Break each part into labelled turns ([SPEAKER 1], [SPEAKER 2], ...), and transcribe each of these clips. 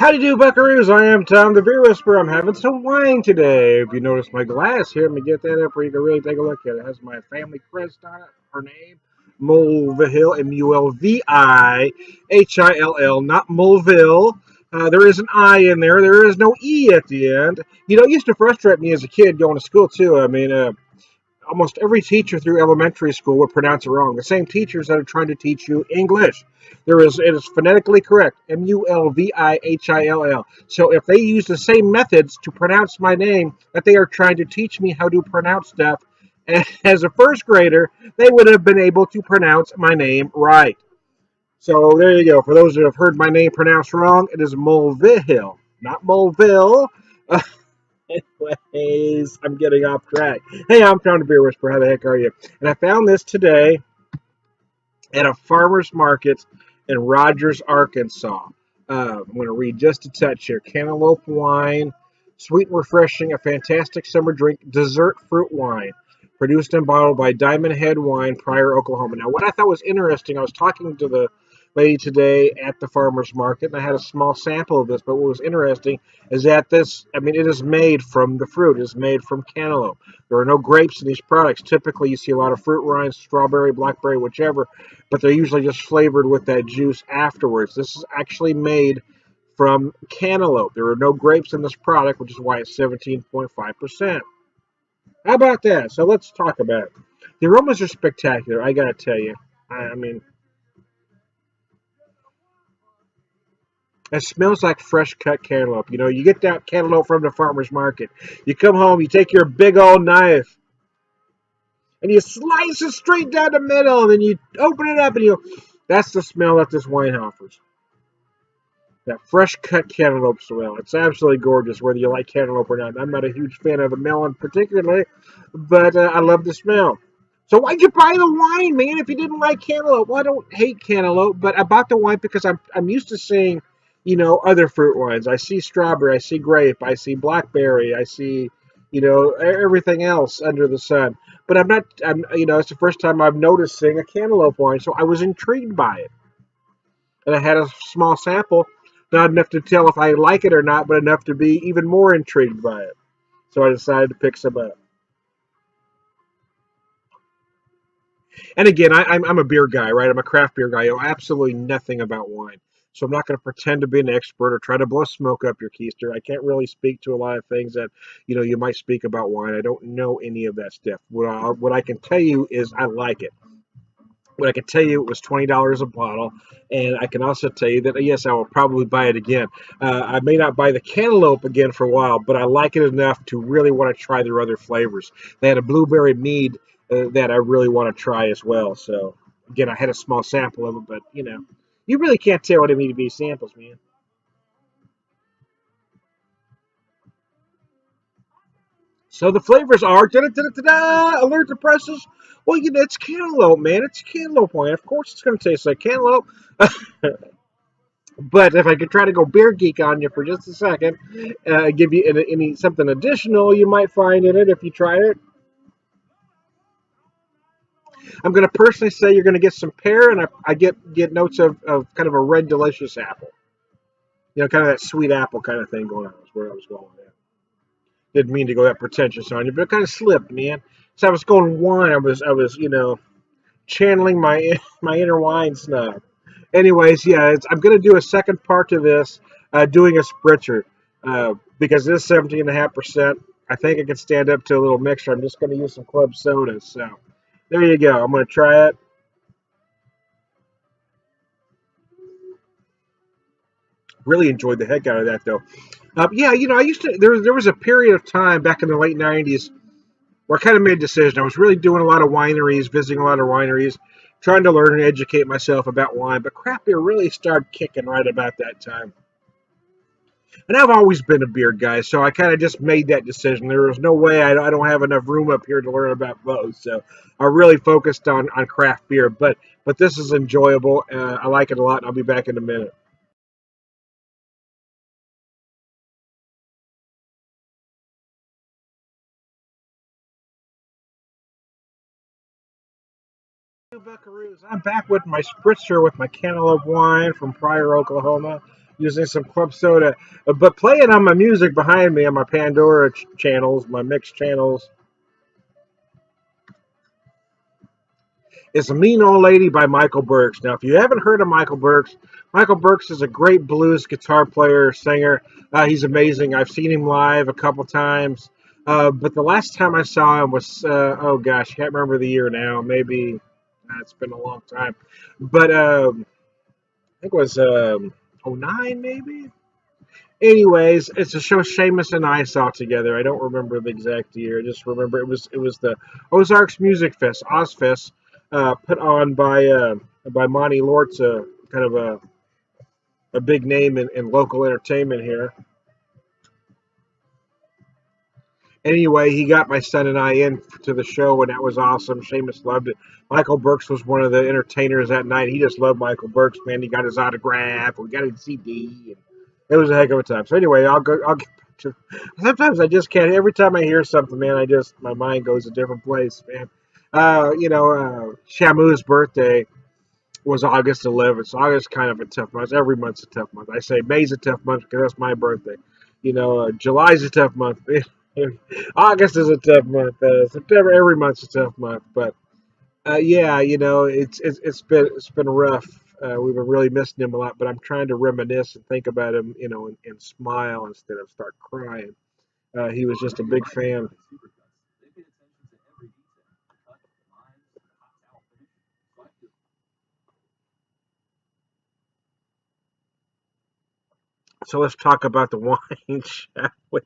[SPEAKER 1] Howdy do, buckaroos. I am Tom the Beer Whisperer. I'm having some wine today. If you notice my glass here, let me get that up where you can really take a look at it. It has my family crest on it, her name, Mulvihill, Mulvihill, not Mulville. There is an I in there. There is no E at the end. It used to frustrate me as a kid going to school, too. Almost every teacher through elementary school would pronounce it wrong. The same teachers that are trying to teach you English. It is phonetically correct. Mulvihill. So if they use the same methods to pronounce my name that they are trying to teach me how to pronounce stuff, as a first grader, they would have been able to pronounce my name right. So there you go. For those that have heard my name pronounced wrong, it is Mulvihill, not Mulville. Anyways, I'm getting off track. Hey, I'm Tom the Beer Whisperer. How the heck are you? And I found this today at a farmer's market in Rogers, Arkansas. I'm going to read just a touch here. Cantaloupe Wine, sweet and refreshing, a fantastic summer drink, dessert fruit wine, produced and bottled by Diamond Head Wine, Pryor, Oklahoma. Now, what I thought was interesting, I was talking to the lady today at the farmer's market, and I had a small sample of this, but what was interesting is that it is made from the fruit. It is made from cantaloupe. There are no grapes in these products. Typically, you see a lot of fruit rinds, strawberry, blackberry, whichever, but they're usually just flavored with that juice afterwards. This is actually made from cantaloupe. There are no grapes in this product, which is why it's 17.5%. How about that? So let's talk about it. The aromas are spectacular, I gotta tell you. I mean, it smells like fresh cut cantaloupe. You get that cantaloupe from the farmer's market. You come home, you take your big old knife, and you slice it straight down the middle, and then you open it up, and that's the smell that this wine offers. That fresh cut cantaloupe smell. It's absolutely gorgeous, whether you like cantaloupe or not. I'm not a huge fan of the melon particularly, but I love the smell. So why'd you buy the wine, man, if you didn't like cantaloupe? Well, I don't hate cantaloupe, but I bought the wine because I'm used to seeing, other fruit wines. I see strawberry, I see grape, I see blackberry, I see, everything else under the sun. But it's the first time I'm noticing a cantaloupe wine, so I was intrigued by it. And I had a small sample, not enough to tell if I like it or not, but enough to be even more intrigued by it. So I decided to pick some up. And again, I'm a beer guy, right? I'm a craft beer guy. I know absolutely nothing about wine. So I'm not going to pretend to be an expert or try to blow smoke up your keister. I can't really speak to a lot of things that, you might speak about wine. I don't know any of that stuff. What I can tell you is I like it. What I can tell you, it was $20 a bottle, and I can also tell you that yes, I will probably buy it again. I may not buy the cantaloupe again for a while, but I like it enough to really want to try their other flavors. They had a blueberry mead that I really want to try as well. So again, I had a small sample of it, but you really can't tell what it means to be samples, man. So the flavors are alert the presses. Well, it's cantaloupe, man. It's cantaloupe wine. Of course, it's going to taste like cantaloupe. But if I could try to go beer geek on you for just a second, give you any something additional you might find in it if you try it, I'm going to personally say you're going to get some pear, and I get notes of kind of a red delicious apple. Kind of that sweet apple kind of thing going on. Is where I was going with that. Didn't mean to go that pretentious on you, but it kind of slipped, man. So I was going wine. I was channeling my my inner wine snob. Anyways, yeah, I'm going to do a second part to this, doing a spritzer, because this 17.5%. I think I can stand up to a little mixture. I'm just going to use some club sodas. So there you go. I'm going to try it. Really enjoyed the heck out of that, though. Yeah, I used to. There was a period of time back in the late '90s where I kind of made a decision. I was really doing a lot of wineries, visiting a lot of wineries, trying to learn and educate myself about wine. But craft beer really started kicking right about that time. And I've always been a beer guy, so I kind of just made that decision. There was no way I don't have enough room up here to learn about both. So I really focused on craft beer. But this is enjoyable. I like it a lot, and I'll be back in a minute. Buckaroos. I'm back with my spritzer with my Cantaloupe wine from Pryor, Oklahoma. using some club soda, but playing on my music behind me on my Pandora channels, my mixed channels, is A Mean Old Lady by Michael Burks. Now, if you haven't heard of Michael Burks is a great blues guitar player, singer. He's amazing. I've seen him live a couple times. But the last time I saw him was, oh gosh, I can't remember the year now. Maybe it's been a long time. But I think it was '09 maybe. Anyways, it's a show Seamus and I saw together. I don't remember the exact year. I just remember it was the Ozarks Music Fest, Ozfest, put on by Monty Lortz, kind of a big name in local entertainment here. Anyway, he got my son and I in to the show, and that was awesome. Seamus loved it. Michael Burks was one of the entertainers that night. He just loved Michael Burks, man. He got his autograph. We got his CD. And it was a heck of a time. So anyway, I'll get back to. Sometimes I just can't. Every time I hear something, man, my mind goes a different place, man. Shamu's birthday was August 11th. So August kind of a tough month. Every month's a tough month. I say May's a tough month because that's my birthday. July's a tough month. August is a tough month. September, every month's a tough month. But yeah, it's been rough. We've been really missing him a lot. But I'm trying to reminisce and think about him, and smile instead of start crying. He was just a big fan. So let's talk about the wine, shall we?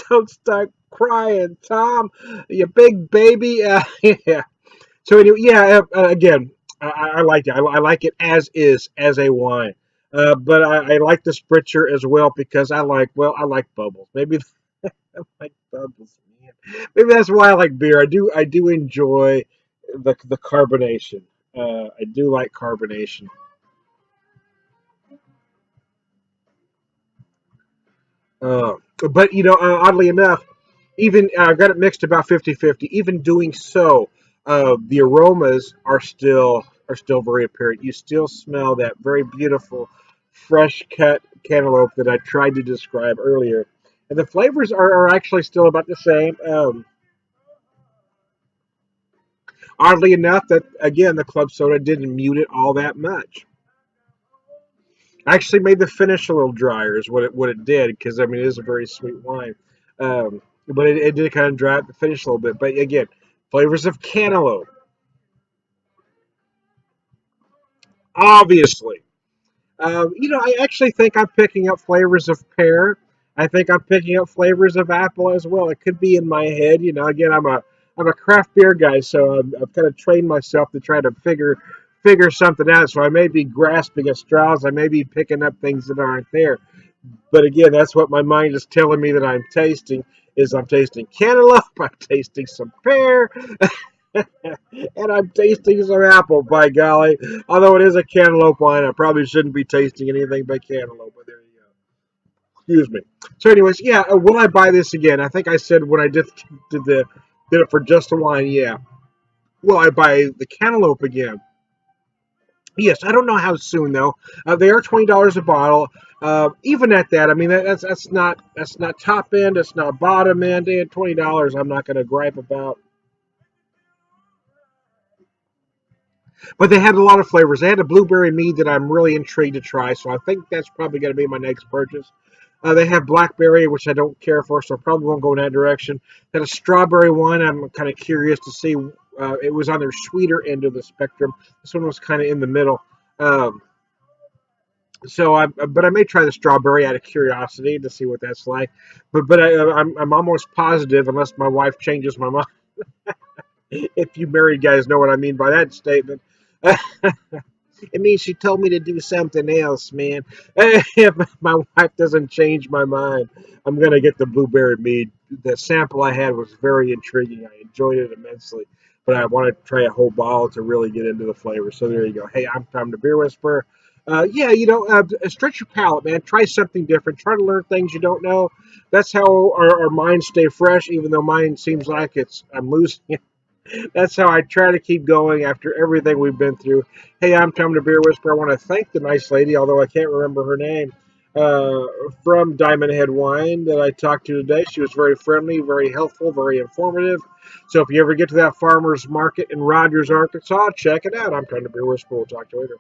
[SPEAKER 1] Don't start crying, Tom. You big baby. Yeah. So anyway, yeah. Again, I like it. I like it as is, as a wine. But I like the spritzer as well because I like bubbles. Maybe I like bubbles, man. Maybe that's why I like beer. I do enjoy the carbonation. I do like carbonation. Uh, but oddly enough, even I've got it mixed about 50-50. Even doing so, the aromas are still very apparent. You still smell that very beautiful, fresh cut cantaloupe that I tried to describe earlier, and the flavors are actually still about the same. Oddly enough, that again the club soda didn't mute it all that much. Actually made the finish a little drier is what it did because I mean it is a very sweet wine, but it did kind of dry out the finish a little bit. But again, flavors of cantaloupe, obviously. I actually think I'm picking up flavors of pear. I think I'm picking up flavors of apple as well. It could be in my head. Again, I'm a craft beer guy, so I've kind of trained myself to try to figure something out. So I may be grasping at straws. I may be picking up things that aren't there. But again, that's what my mind is telling me that I'm tasting. Is I'm tasting cantaloupe, I'm tasting some pear, and I'm tasting some apple. By golly, although it is a cantaloupe wine, I probably shouldn't be tasting anything but cantaloupe. But there you go. Excuse me. So, anyways, yeah, will I buy this again? I think I said when I did it for just a wine. Yeah. Will I buy the cantaloupe again? Yes, I don't know how soon though. They are $20 a bottle. Even at that, I mean that's not top end. It's not bottom end. And $20, I'm not going to gripe about. But they had a lot of flavors. They had a blueberry mead that I'm really intrigued to try. So I think that's probably going to be my next purchase. They have blackberry, which I don't care for, so I probably won't go in that direction. Then a strawberry one, I'm kind of curious to see. It was on their sweeter end of the spectrum. This one was kind of in the middle. Um, but I may try the strawberry out of curiosity to see what that's like. I'm almost positive, unless my wife changes my mind. If you married guys know what I mean by that statement. It means she told me to do something else, man. If my wife doesn't change my mind, I'm gonna get the blueberry mead. The sample I had was very intriguing. I enjoyed it immensely, but I want to try a whole bottle to really get into the flavor. So there you go. Hey, I'm Tom the Beer Whisperer. Yeah, stretch your palate, man. Try something different. Try to learn things you don't know. That's how our minds stay fresh, even though mine seems like I'm losing it. That's how I try to keep going after everything we've been through. Hey, I'm Tom the Beer Whisperer. I want to thank the nice lady, although I can't remember her name, uh, from Diamond Head Wine that I talked to today. She was very friendly, very helpful, very informative. So if you ever get to that farmer's market in Rogers, Arkansas, check it out. I'm Tom the Beer Whisperer. We'll talk to you later.